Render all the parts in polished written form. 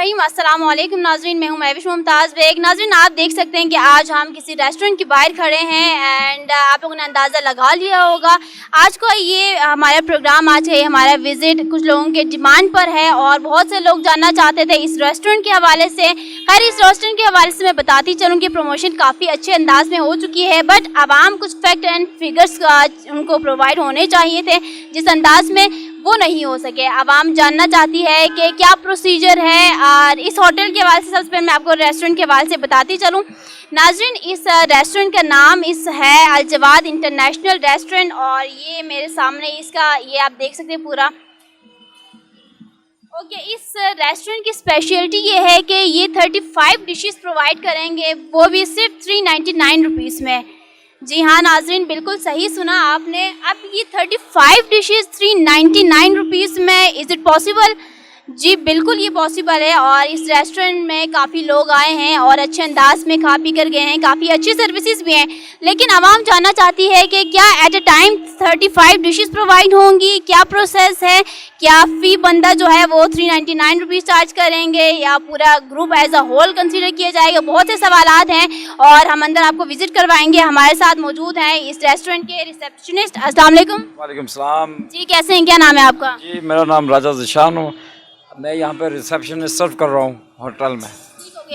रहीम। अस्सलाम वालेकुम नाज़रीन, मैं हूं महविश मुमताज़ बेग। नाज़रीन, आप देख सकते हैं कि आज हम किसी रेस्टोरेंट के बाहर खड़े हैं एंड आप लोगों ने अंदाज़ा लगा लिया होगा आज को ये हमारा प्रोग्राम, आज है हमारा विज़िट कुछ लोगों के डिमांड पर है और बहुत से लोग जानना चाहते थे इस रेस्टोरेंट के हवाले से। इस रेस्टोरेंट के हवाले से मैं बताती चलूँ कि प्रमोशन काफ़ी अच्छे अंदाज में हो चुकी है, बट आवाम कुछ फैक्ट एंड फिगर्स उनको प्रोवाइड होने चाहिए थे जिस अंदाज में वो नहीं हो सके। आवाम जानना चाहती है कि क्या प्रोसीजर है। और इस होटल के हवाले से सबसे पहले मैं आपको रेस्टोरेंट के हवाले से बताती चलूँ नाज़रीन, इस रेस्टोरेंट का नाम है अल जवाद इंटरनेशनल रेस्टोरेंट और ये मेरे सामने इसका ये आप देख सकते हैं पूरा। इस रेस्टोरेंट की स्पेशलिटी ये है कि ये 35 डिशेस प्रोवाइड करेंगे, वो भी सिर्फ 399 रुपीज़ में। जी हाँ नाज़रीन, बिल्कुल सही सुना आपने। अब ये 35 डिशेस 399 रुपीज़ में, इज़ इट पॉसिबल? जी बिल्कुल ये पॉसिबल है और इस रेस्टोरेंट में काफ़ी लोग आए हैं और अच्छे अंदाज में खा पी कर गए हैं, काफ़ी अच्छी सर्विसेज भी हैं। लेकिन आवाम जानना चाहती है कि क्या at a time 35 dishes provide होंगी, क्या प्रोसेस है, क्या फ़ी बंदा जो है वो 399 रुपीज़ चार्ज करेंगे या पूरा group as a whole consider किया जाएगा। बहुत से सवालात हैं और हम अंदर आपको विजिट करवाएंगे। हमारे साथ मौजूद हैं इस रेस्टोरेंट के रिसेप्शनिस्ट। अस्सलाम वालेकुम। वालेकुम सलाम। जी कैसे हैं, क्या नाम है आपका? जी मेरा नाम राजा ज़िशान हूँ, मैं यहाँ पर रिसेप्शनिस्ट सर्व कर रहा हूँ होटल में।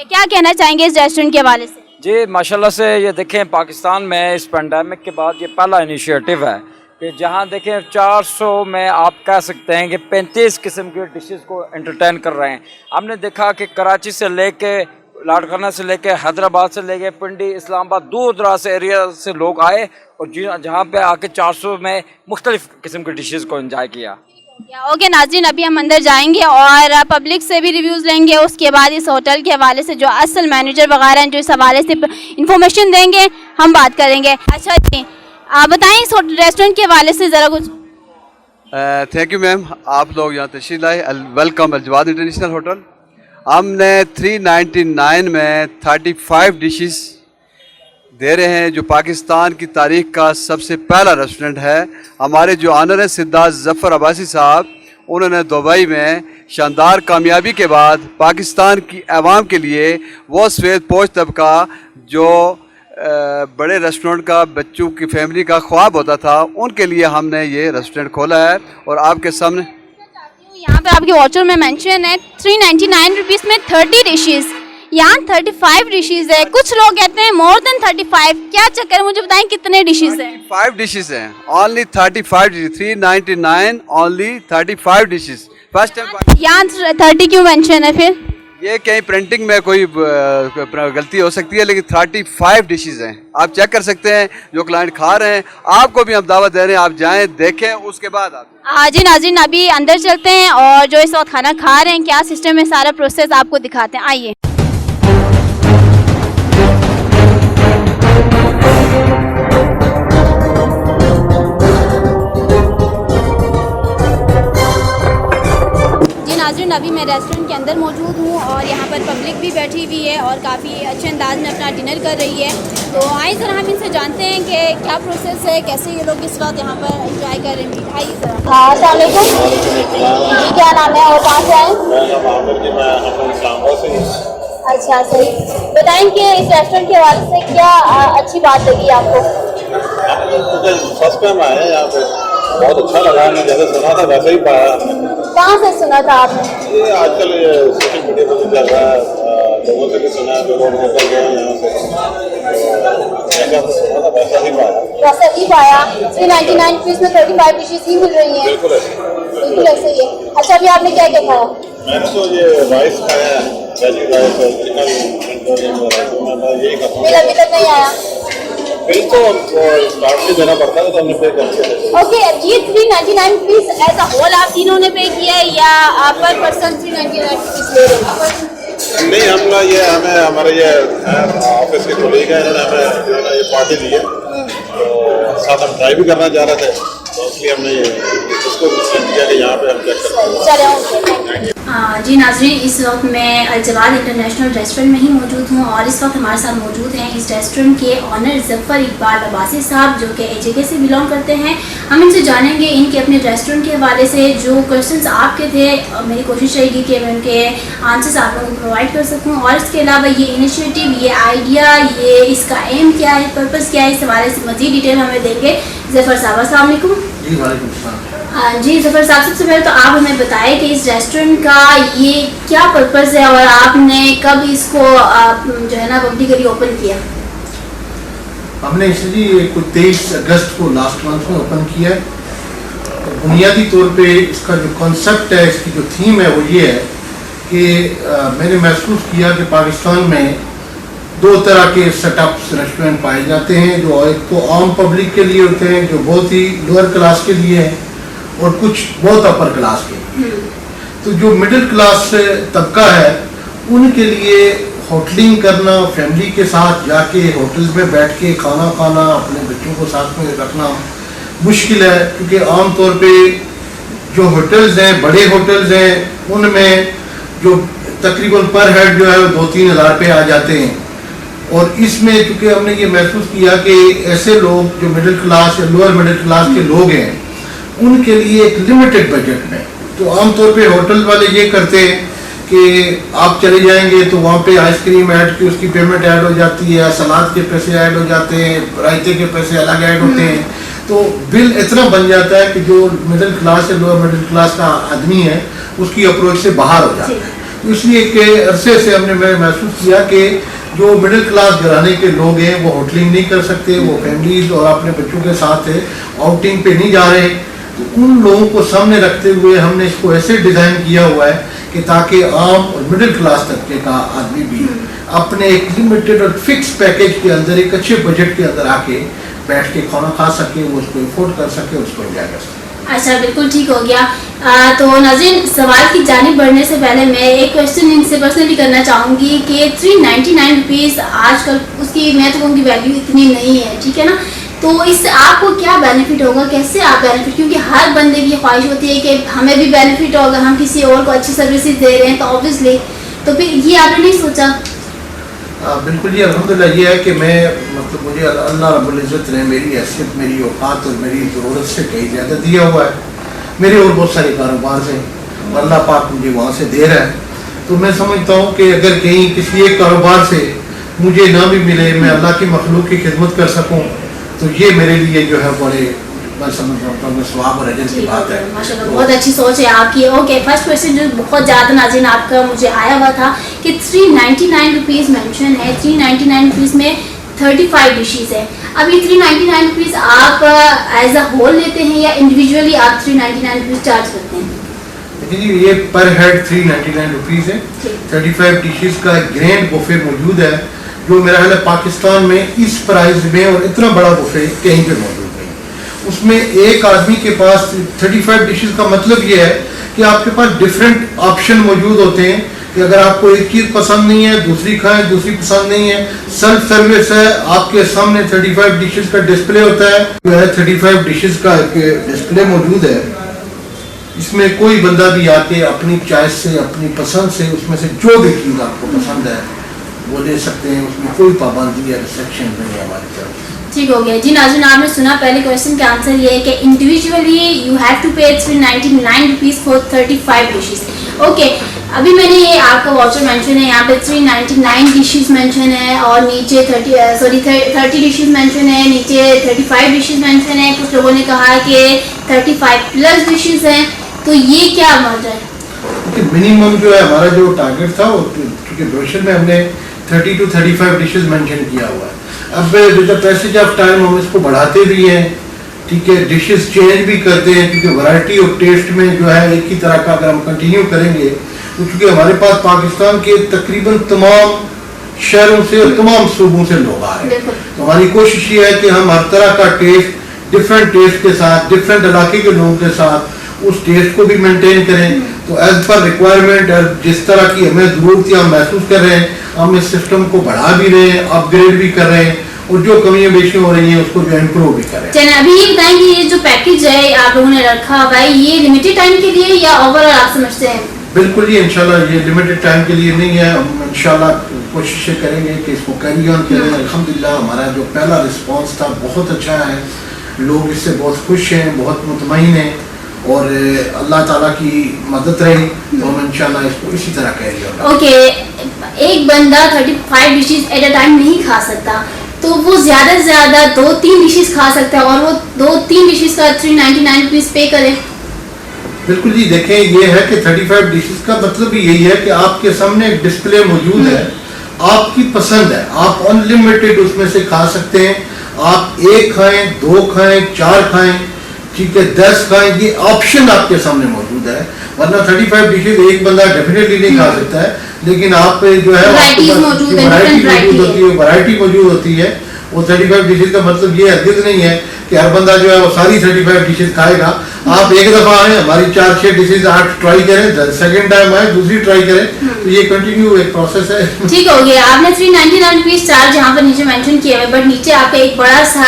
क्या कहना चाहेंगे इस रेस्टोरेंट के हवाले से? जी माशाल्लाह से ये देखें, पाकिस्तान में इस पेंडेमिक के बाद ये पहला इनिशिएटिव है कि जहाँ देखें 400 में आप कह सकते हैं कि 35 किस्म के डिशेस को एंटरटेन कर रहे हैं। हमने देखा कि कराची से लेके लाड़काना से लेके हैदराबाद से लेके पिंडी, इस्लामाबाद, दूर दराज से एरिया से लोग आए और जहाँ पे आके 400 में मुख्तलिफ़ किस्म के डिशेस को एंजॉय किया। ओके नाज़रीन, अभी हम अंदर जाएंगे और पब्लिक से भी रिव्यूज़ लेंगे। उसके बाद इस होटल के हवाले से जो असल मैनेजर वगैरह हैं जो इस हवाले से इंफॉर्मेशन देंगे हम बात करेंगे। अच्छा जी, आप बताएं इस रेस्टोरेंट के हवाले से ज़रा कुछ। थैंक यू मैम, आप लोग यहाँ तशरीफ़ लाए। वेलकम अल जवाद इंटरनेशनल होटल। हमने 399 में 35 डिशेस दे रहे हैं, जो पाकिस्तान की तारीख का सबसे पहला रेस्टोरेंट है। हमारे जो ऑनर हैं सिद्धार्थ ज़फ़र अब्बासी साहब, उन्होंने दुबई में शानदार कामयाबी के बाद पाकिस्तान की आवाम के लिए वो सफ़ेद पोश तबका जो बड़े रेस्टोरेंट का बच्चों की फैमिली का ख्वाब होता था, उनके लिए हमने ये रेस्टोरेंट खोला है। और आपके सामने यहाँ पे आपके वाउचर में मेंशन है 399 रुपीज़ में 30 डिशेस, यहाँ 35 डिशेस है। कुछ लोग कहते हैं मोर देन 35, क्या चक्कर है? मुझे बताएं कितने डिशेस हैं? 5 डिशेस हैं, only 35 dishes, 399 only 35 dishes. First time यहाँ 30 क्यों मेंशन है? फिर ये कहीं प्रिंटिंग में कोई गलती हो सकती है, लेकिन 35 डिशेस हैं। आप चेक कर सकते हैं, जो क्लाइंट खा रहे हैं। आपको भी हम दावत दे रहे हैं, आप जाएं देखें, उसके बाद आप जी नाज़रीन, अभी अंदर चलते हैं और जो इस वक्त खाना खा रहे हैं क्या सिस्टम है, सारा प्रोसेस आपको दिखाते हैं। आइए। नाज़रीन, अभी मैं रेस्टोरेंट के अंदर मौजूद हूँ और यहाँ पर पब्लिक भी बैठी हुई है और काफ़ी अच्छे अंदाज में अपना डिनर कर रही है। तो आइए ज़रा हम इनसे जानते हैं कि क्या प्रोसेस है, कैसे ये लोग इस वक्त यहाँ पर एंजॉय कर रहे हैं। आइए ज़रा। हाँ अस्सलाम वालेकुम, क्या नाम है और कहाँ से आए? अच्छा सही, बताएँ कि इस रेस्टोरेंट के हवाले से क्या अच्छी बात लगी आपको? फर्स्ट टाइम आए हैं यहाँ पे, बहुत अच्छा लगा। मैं जैसे सुना था वैसे ही पाया। कहाँ से सुना था आपने? ये आजकल ये सोशल मीडिया पर भी चल रहा है, लोगों से भी सुना है, जो लोग होकर गए हैं यहाँ से, जैसा सुना था वैसा ही पाया। वैसा ही पाया। 399 रुपीज़ में 35 डिशेस ही मिल रही हैं। बिल्कुल ऐसे ही है। अच्छा अभी आपने क्या क्या खाया? मैंने तो ये राइस खाया है, वेजी राइस और चिकन, यही खाता। बिल अभी तक नहीं आया? बिल तो स्टार्ट से देना पड़ता है, तो हमने पे कर दिया। ओके, ये 399 रुपीज़ एज अ होल आप तीनों ने पे किया है या पर पर्सन 399 रुपीज़ ले रहे हैं? नहीं, हम लोग ये हमें हमारे ये ऑफिस के कोलीग हैं, इन्होंने हमें जो है ना ये पार्टी दी है, तो साथ हम ट्राई भी करना चाह रहे थे, तो इसलिए हमने ये इसको किया कि यहाँ पे हम चेक करते हैं। चले जी नाज़रीन, इस वक्त मैं अल-जवाद इंटरनेशनल रेस्टोरेंट में ही मौजूद हूँ और इस वक्त हमारे साथ मौजूद हैं इस रेस्टोरेंट के ऑनर ज़फ़र इकबाल अब्बासी साहब, जो कि AJK से बिलोंग करते हैं। हम इनसे जानेंगे इनके अपने रेस्टोरेंट के हवाले से जो क्वेश्चंस आपके थे। मेरी कोशिश रहेगी कि मैं उनके आंसर्स आप लोगों को प्रोवाइड कर सकूँ, और इसके अलावा ये इनिशिएटिव, ये आइडिया, ये इसका एम क्या है, पर्पज़ क्या है, इस हवाले से मज़ीद डिटेल हमें देंगे ज़फ़र साहब। अस्सलाम वालेकुम। जी वालेकुम सलाम। जी ज़फ़र साहब, सबसे पहले तो आप हमें बताएं कि इस रेस्टोरेंट का ये क्या पर्पज़ है और आपने कब इसको जो है ना पब्लिकली ओपन किया? हमने इसे जी 23 अगस्त को लास्ट मंथ में ओपन किया है। तो बुनियादी तौर पे इसका जो कॉन्सेप्ट है, इसकी जो थीम है वो ये है कि मैंने महसूस किया कि पाकिस्तान में दो तरह के सेटअप्स रेस्टोरेंट पाए जाते हैं, जो एक तो आम पब्लिक के लिए होते हैं, जो बहुत ही लोअर क्लास के लिए हैं, और कुछ बहुत अपर क्लास के लिए। तो जो मिडिल क्लास तबका है उनके लिए होटलिंग करना, फैमिली के साथ जाके होटल्स में बैठ के खाना खाना, अपने बच्चों को साथ में रखना मुश्किल है, क्योंकि आम तौर पे जो होटल्स हैं, बड़े होटल्स हैं, उनमें जो तकरीबन पर हेड जो है वो 2-3 हज़ार रुपये आ जाते हैं। और इसमें चूँकि हमने ये महसूस किया कि ऐसे लोग जो मिडिल क्लास या लोअर मिडिल क्लास के लोग हैं, उनके लिए एक लिमिटेड बजट में, तो आमतौर पे होटल वाले ये करते हैं कि आप चले जाएंगे तो वहाँ पे आइसक्रीम ऐड की उसकी पेमेंट ऐड हो जाती है, सलाद के पैसे ऐड हो जाते हैं, रायते के पैसे अलग ऐड होते हैं, तो बिल इतना बन जाता है कि जो मिडिल क्लास या लोअर मिडिल क्लास का आदमी है उसकी अप्रोच से बाहर हो जाता है। तो इसलिए के अरसे से हमने महसूस किया कि जो मिडिल क्लास घराने के लोग हैं वो होटलिंग नहीं कर सकते, वो फैमिलीज और अपने बच्चों के साथ आउटिंग पे नहीं जा रहे, तो उन लोगों को सामने रखते हुए हमने इसको ऐसे डिज़ाइन किया हुआ है कि ताकि आम और मिडिल क्लास तबके का आदमी भी अपने एक लिमिटेड और फिक्स पैकेज के अंदर, एक अच्छे बजट के अंदर आके बैठ के खाना खा सके, वो उसको अफोर्ड कर सके, उसको एंजॉय कर सके। अच्छा, बिल्कुल ठीक हो गया। तो नाज़रीन, सवाल की जानिब बढ़ने से पहले मैं एक क्वेश्चन इनसे पर्सनली करना चाहूँगी कि 399 रुपीज़ आजकल उसकी, मैं तो कहूँगी, वैल्यू इतनी नहीं है, ठीक है ना? तो इससे आपको क्या बेनिफिट होगा, कैसे आप बेनिफिट, क्योंकि हर बंदे की ख्वाहिश होती है कि हमें भी बेनिफिट होगा, हम किसी और को अच्छी सर्विसेज दे रहे हैं, तो ऑब्वियसली तो फिर ये आपने नहीं सोचा? बिल्कुल जी, अल्हम्दुलिल्लाह ये है कि मैं मतलब मुझे अल्लाह रब्बुल इज़्ज़त ने मेरी हैसियत, मेरी औकात और मेरी ज़रूरत से कहीं ज़्यादा दिया हुआ है। मेरे और बहुत सारे कारोबार हैं, अल्लाह पाक मुझे वहाँ से दे रहा है। तो मैं समझता हूँ कि अगर कहीं किसी एक कारोबार से मुझे ना भी मिले, मैं अल्लाह की मखलूक की खिदमत कर सकूँ, तो ये मेरे लिए जो है बड़े, मैं समझता हूँ स्वाब और अजर की बात है। माशाल्लाह, बहुत अच्छी सोच है आपकी। ओके, फर्स्ट क्वेश्चन जो बहुत ज़्यादा नाज़रीन आपका मुझे आया हुआ था कि 399 रुपीज़ मेंशन है, 399 रुपीज़ में 35 डिशेज़ है। अब ये 399 रुपीज़ आप एज अ होल लेते हैं या इंडिविजुअली आप 399 रुपीज़ चार्ज करते हैं? देखिए जी, ये पर हेड 399 रुपीज़ है। 35 डिशेज़ का एक ग्रैंड बुफे मौजूद है, जो मेरा ख्याल है पाकिस्तान में इस प्राइस में और इतना बड़ा बुफे कहीं पे मौजूद नहीं। उसमें एक आदमी के पास 35 डिशेस का मतलब ये है कि आपके पास डिफरेंट ऑप्शन मौजूद होते हैं कि अगर आपको एक चीज़ पसंद नहीं है, दूसरी खाएं, दूसरी पसंद नहीं है, सेल्फ सर्विस है, आपके सामने 35 डिशेस का डिस्प्ले होता है, जो है 35 डिशेस का डिस्प्ले मौजूद है। इसमें कोई बंदा भी आके अपनी चॉइस से, अपनी पसंद से उसमें से जो भी चीज़ आपको पसंद है वो ले सकते हैं, उसमें कोई पाबंदी या रिस्ट्रिक्शन नहीं है हमारी तरफ। ठीक हो गया जी। नाज़रीन, आपने सुना पहले क्वेश्चन का आंसर ये है कि इंडिविजुअली यू हैव टू पे 399 रुपीज़ फॉर 35 डिशेस। ओके, अभी मैंने ये आपका वाउचर मेंशन है, यहाँ पे 399 डिशेस मेंशन है और नीचे 30 डिशेस मेंशन है, नीचे 35 डिशेस मेंशन है। कुछ लोगों ने कहा कि 35 प्लस डिशेस हैं, तो ये क्या मर्ज है? मिनिमम जो है हमारा जो टारगेट था, वो क्योंकि ब्रोशर में हमने 30 to 35 डिशेस मेंशन किया हुआ है। अब with the passage of time हम इसको बढ़ाते भी हैं, ठीक है, डिशेस चेंज भी करते हैं, क्योंकि वैरायटी ऑफ टेस्ट में जो है एक ही तरह का अगर हम कंटिन्यू करेंगे तो चूँकि हमारे पास पाकिस्तान के तकरीबन तमाम शहरों से और तमाम सूबों से लोग आ रहे हैं, तो हमारी कोशिश ये है कि हम हर तरह का टेस्ट, डिफरेंट टेस्ट के साथ, डिफरेंट इलाके के लोगों के साथ उस टेस्ट को भी मेंटेन करें। तो एज पर रिक्वायरमेंट, जिस तरह की हमें ज़रूरत हम महसूस कर रहे हैं, हम इस सिस्टम को बढ़ा भी रहे हैं, अपग्रेड भी कर रहे हैं, और जो कमियां बेशियां हो रही हैं उसको जो इम्प्रूव भी करें। चलिए, अभी ये बताएं कि ये जो पैकेज है आप लोगों ने रखा हुआ है, ये लिमिटेड टाइम के लिए या ओवरऑल आप समझते हैं? बिल्कुल ही इंशाल्लाह ये लिमिटेड टाइम के लिए नहीं है, हम इंशाल्लाह कोशिशें करेंगे कि इसको कैरी ऑन करें। अल्हम्दुलिल्लाह हमारा जो पहला रिस्पांस था बहुत अच्छा है, लोग इससे बहुत खुश हैं, बहुत मुतमईन हैं और अल्लाह ताला की मदद रही तो हम इंशाल्लाह इसको इसी तरह कैरी ऑन करेंगे। ओके, एक बंदा 35 डिशेस एट अ टाइम नहीं खा सकता, तो वो ज़्यादा से ज़्यादा 2-3 डिशेस खा सकता है और वो 2-3 डिशेस का 399 रुपीज़ पे करे। बिल्कुल जी, देखें ये है कि 35 डिशेस का मतलब ही यही है कि आपके सामने एक डिस्प्ले मौजूद है, आपकी पसंद है, आप अनलिमिटेड उसमें से खा सकते हैं। आप 1 खाएं, 2 खाएं, 4 खाएं, ठीक है, 10 खाएं, ये ऑप्शन आपके सामने मौजूद है। वरना 35 डिशेस एक बंदा डेफिनेटली नहीं खा सकता है, लेकिन आप जो है वैरायटी मौजूद होती है। वो 35 डिशेज का मतलब ये हरगिज़ नहीं है कि हर बंदा जो है वो सारी 35 डिशेज खाएगा। आप एक दफ़ा आए, हमारी 4-6 डिशेज आप ट्राई करें, सेकंड टाइम आए दूसरी ट्राई करें, तो ये कंटिन्यू एक प्रोसेस है। ठीक हो गया, आपने 399 रुपीज़ चार्ज यहाँ पर नीचे मेंशन किया हुआ है, बट नीचे आपका एक बड़ा सा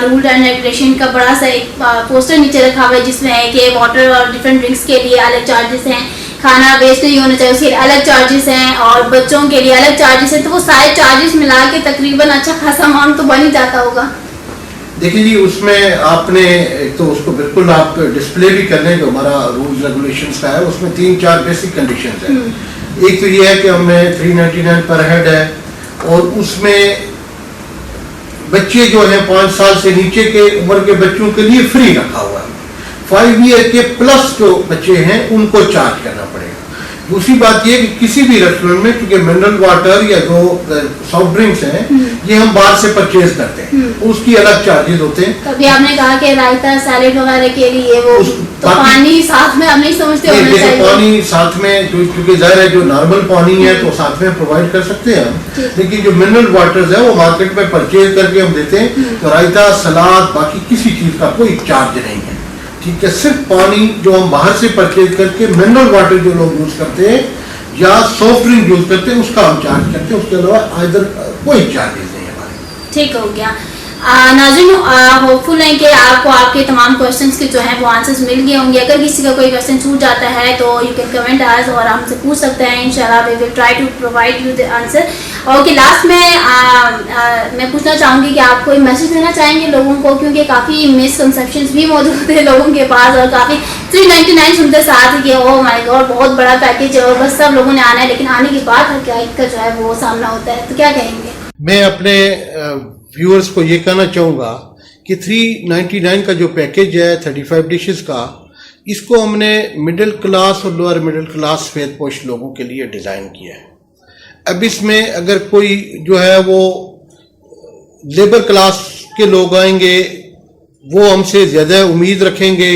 रूल एंड रेगुलेशन का बड़ा सा एक पोस्टर नीचे रखा हुआ है जिसमें है कि वाटर और डिफरेंट ड्रिंक्स के लिए अलग चार्जेस हैं, खाना वेस्ट नहीं होना चाहिए उसके लिए अलग चार्जेस हैं और बच्चों के लिए अलग चार्जेस हैं। तो वो सारे चार्जेस मिला के तकरीबन अच्छा खासा अमाउंट तो बन ही जाता होगा। देखिए जी, उसमें आपने एक तो उसको बिल्कुल आप डिस्प्ले भी कर लें जो हमारा रूल्स रेगुलेशंस का है, उसमें 3-4 बेसिक कंडीशंस हैं। एक तो ये है कि हमें 399 पर हेड है और उसमें बच्चे जो हैं 5 साल से नीचे के उम्र के बच्चों के लिए फ्री रखा हुआ है। 5 ईयर के प्लस जो बच्चे हैं उनको चार्ज करना पड़ेगा। दूसरी बात ये कि किसी भी रेस्टोरेंट में क्योंकि मिनरल वाटर या जो सॉफ्ट ड्रिंक्स हैं ये हम बाहर से परचेज करते हैं, उसकी अलग चार्जेस होते हैं। तभी आपने कहा कि रायता सैलेड वगैरह के लिए वो तो पानी साथ में आप नहीं समझते होना चाहिए? पानी साथ में क्योंकि जाहिर है जो नॉर्मल पानी है तो साथ में प्रोवाइड कर सकते हैं हम, लेकिन जो मिनरल वाटर्स है वो मार्केट में परचेज करके हम देते हैं। तो रायता, सलाद, बाकी किसी चीज का कोई चार्ज नहीं है, ठीक है। सिर्फ पानी जो हम बाहर से परचेज करके मिनरल वाटर जो लोग यूज करते हैं या सॉफ्ट ड्रिंक यूज करते हैं उसका हम चार्ज करते हैं, उसके अलावा इधर कोई चार्जेस नहीं है हमारे। ठीक हो गया। नाज़रीन, होपफुल है कि आपको आपके तमाम क्वेश्चंस के जो हैं वो आंसर्स मिल गए होंगे। अगर किसी का कोई क्वेश्चन छूट जाता है तो यू कैन कमेंट आस और हमसे पूछ सकते हैं, इंशाल्लाह we will try to provide you the answer. Okay, last में मैं पूछना चाहूँगी कि आप कोई मैसेज देना चाहेंगे लोगों को, क्योंकि काफ़ी मिसकंसेप्शंस भी मौजूद है लोगों के पास और काफ़ी 399 सुनते साथ कि ओह माय गॉड बहुत बड़ा पैकेज है और बस सब लोगों ने आना है, लेकिन आने के बाद हकीकत का जो है वो सामना होता है, तो क्या कहेंगे? मैं अपने व्यूअर्स को ये कहना चाहूँगा कि 399 का जो पैकेज है 35 डिशेस का, इसको हमने मिडिल क्लास और लोअर मिडिल क्लास सफेदपोश लोगों के लिए डिज़ाइन किया है। अब इसमें अगर कोई जो है वो लेबर क्लास के लोग आएंगे वो हमसे ज़्यादा उम्मीद रखेंगे,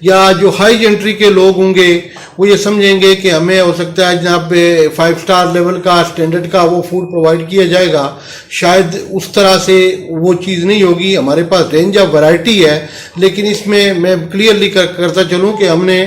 या जो हाई एंट्री के लोग होंगे वो ये समझेंगे कि हमें हो सकता है जनाब 5 स्टार लेवल का स्टैंडर्ड का वो फूड प्रोवाइड किया जाएगा, शायद उस तरह से वो चीज़ नहीं होगी। हमारे पास रेंज ऑफ वैरायटी है, लेकिन इसमें मैं क्लियरली करता चलूँ कि हमने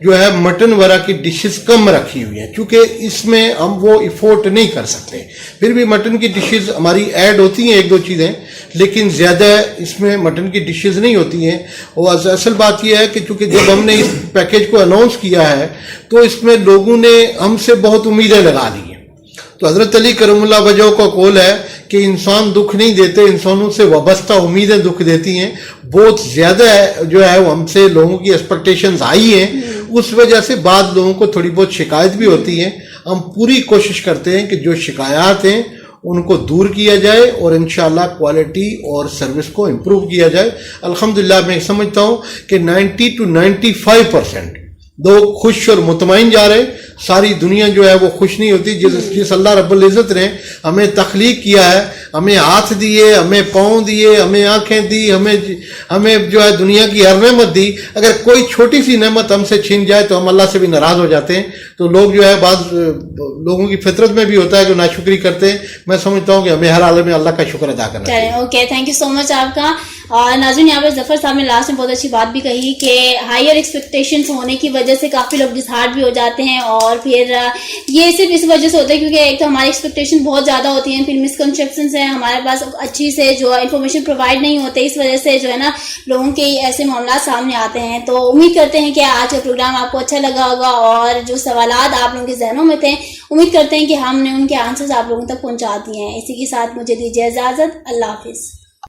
जो है मटन वगैरह की डिशेस कम रखी हुई हैं, क्योंकि इसमें हम वो इफोर्ट नहीं कर सकते। फिर भी मटन की डिशेस हमारी ऐड होती हैं 1-2 चीज़ें, लेकिन ज़्यादा इसमें मटन की डिशेस नहीं होती हैं। और असल बात यह है कि चूँकि जब हमने इस पैकेज को अनाउंस किया है तो इसमें लोगों ने हमसे बहुत उम्मीदें लगा ली हैं। तो हज़रत अली करमुल्लाह वजह का कौल है कि इंसान दुख नहीं देते, इंसानों से वाबस्ता उम्मीदें दुख देती हैं। बहुत ज़्यादा जो है वो हमसे लोगों की एक्सपेक्टेशंस आई हैं, उस वजह से बाद लोगों को थोड़ी बहुत शिकायत भी होती है। हम पूरी कोशिश करते हैं कि जो शिकायत हैं उनको दूर किया जाए और इंशाल्लाह क्वालिटी और सर्विस को इम्प्रूव किया जाए। अल्हम्दुलिल्लाह मैं समझता हूँ कि 90 to 95% लोग खुश और मुतमईन जा रहे। सारी दुनिया जो है वो खुश नहीं होती। जिस अल्लाह रब्बुल इज़्ज़त ने हमें तख्लीक किया है, हमें हाथ दिए, हमें पाँव दिए, हमें आँखें दी, हमें जो है दुनिया की हर नेमत दी, अगर कोई छोटी सी नेमत हमसे छीन जाए तो हम अल्लाह से भी नाराज़ हो जाते हैं। तो लोग जो है बाद लोगों की फितरत में भी होता है कि नाशुक्री करते हैं। मैं समझता हूँ कि हमें हर हाल में अल्लाह का शुक्र अदा करना चाहिए। Okay, thank you so much आपका। और नाज़रीन, यहाँ पर ज़फ़र साहब ने लास्ट में बहुत अच्छी बात भी कही कि हायर एक्सपेक्टेशंस होने की वजह से काफ़ी लोग डिसहार्ट भी हो जाते हैं और اور پھر یہ صرف اس وجہ سے ہوتا ہے کیونکہ ایک تو ہماری ایکسپیکٹیشن بہت زیادہ ہوتی ہیں، پھر مسکنسیپشنس ہیں، ہمارے پاس اچھی سے جو انفارمیشن پرووائڈ نہیں ہوتے، اس وجہ سے جو ہے نا لوگوں کے ایسے معاملات سامنے آتے ہیں. تو امید کرتے ہیں کہ آج کا پروگرام آپ کو اچھا لگا ہوگا، اور جو سوالات آپ لوگوں کے ذہنوں میں تھے امید کرتے ہیں کہ ہم نے ان کے آنسرز آپ لوگوں تک پہنچا دیے ہیں. اسی کے ساتھ مجھے دیجیے اجازت. اللہ حافظ.